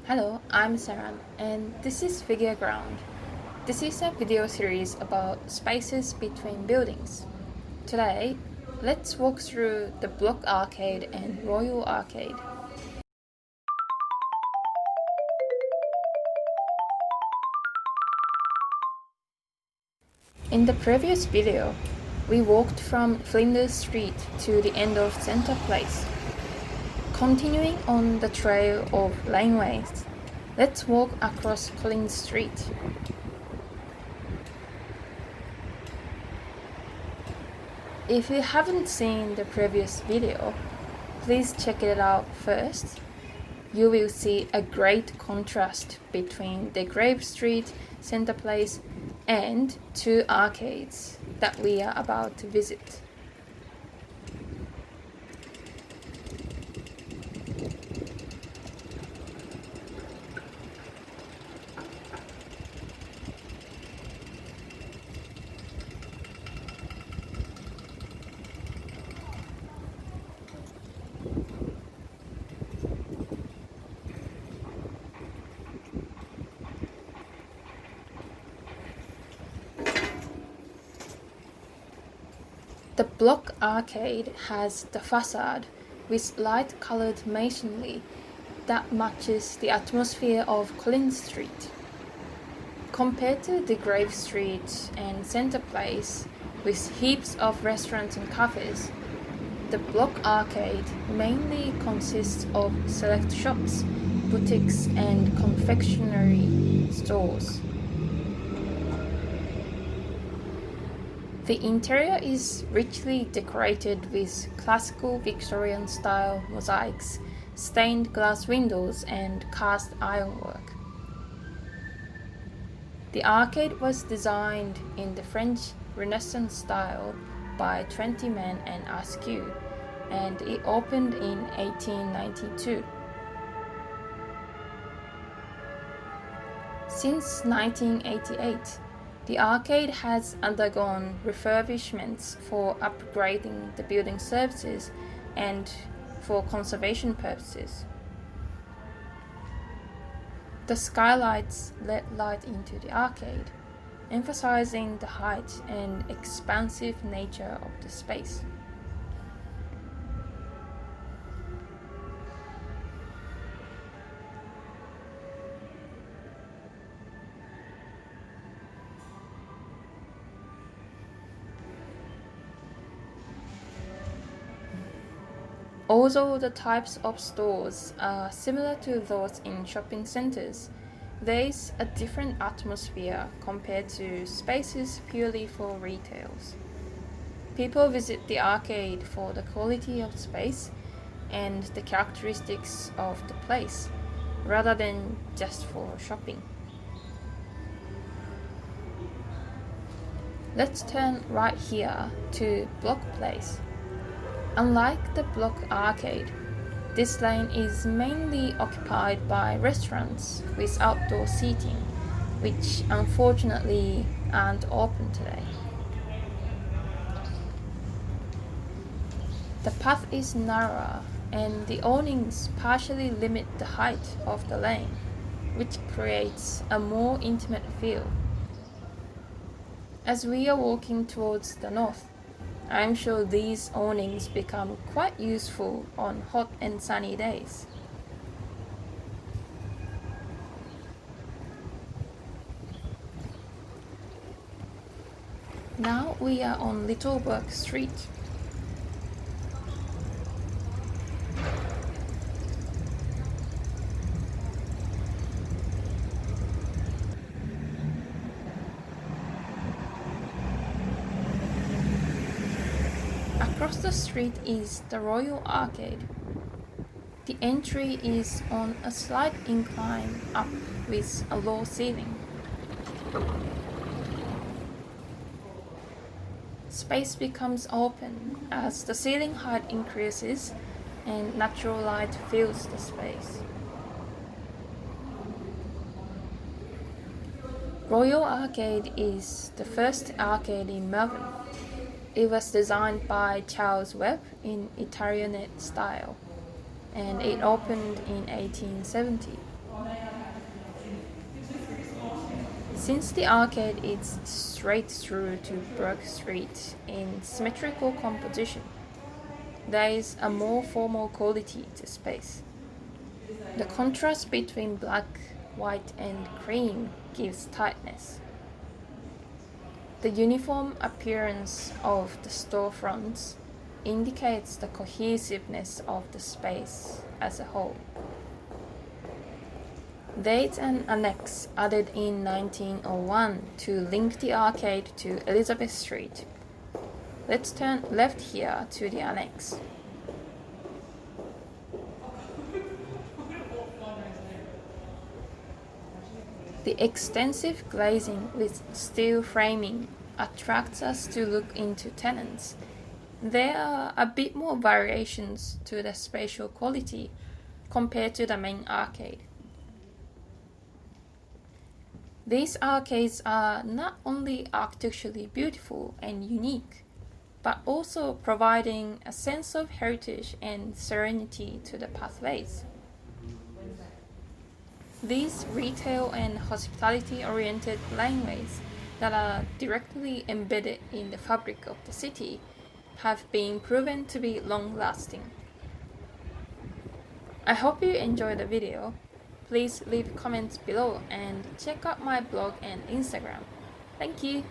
Hello, I'm Saran, and this is Figure Ground. This is a video series about spaces between buildings. Today, let's walk through the Block Arcade and Royal Arcade. In the previous video, we walked from Flinders Street to the end of Center Place. Continuing on the trail of laneways, let's walk across Collins Street. If you haven't seen the previous video, please check it out first. You will see a great contrast between the Grave Street Center Place and two arcades that we are about to visit. The Block Arcade has the facade with light-colored masonry that matches the atmosphere of Collins Street. Compared to the Grave Street and Center Place, with heaps of restaurants and cafes, the Block Arcade mainly consists of select shops, boutiques and confectionery stores. The interior is richly decorated with classical Victorian-style mosaics, stained glass windows and cast ironwork. The arcade was designed in the French Renaissance style by Twentyman and Askew, and it opened in 1892. Since 1988, the arcade has undergone refurbishments for upgrading the building services and for conservation purposes. The skylights let light into the arcade, emphasizing the height and expansive nature of the space. Although the types of stores are similar to those in shopping centers, there is a different atmosphere compared to spaces purely for retails. People visit the arcade for the quality of space and the characteristics of the place, rather than just for shopping. Let's turn right here to Block Place. Unlike the Block Arcade, this lane is mainly occupied by restaurants with outdoor seating, which unfortunately aren't open today. The path is narrower and the awnings partially limit the height of the lane, which creates a more intimate feel. As we are walking towards the north, I'm sure these awnings become quite useful on hot and sunny days. Now we are on Littleburg Street. Across the street is the Royal Arcade. The entry is on a slight incline up with a low ceiling. Space becomes open as the ceiling height increases and natural light fills the space. Royal Arcade is the first arcade in Melbourne. It was designed by Charles Webb in Italianate style, and it opened in 1870. Since the arcade is straight through to Brook Street in symmetrical composition, there is a more formal quality to space. The contrast between black, white, and cream gives tightness. The uniform appearance of the storefronts indicates the cohesiveness of the space as a whole. There is an annex added in 1901 to link the arcade to Elizabeth Street. Let's turn left here to the annex. The extensive glazing with steel framing attracts us to look into tenants. There are a bit more variations to the spatial quality compared to the main arcade. These arcades are not only architecturally beautiful and unique, but also providing a sense of heritage and serenity to the pathways. These retail and hospitality-oriented laneways that are directly embedded in the fabric of the city have been proven to be long-lasting. I hope you enjoyed the video. Please leave comments below and check out my blog and Instagram. Thank you!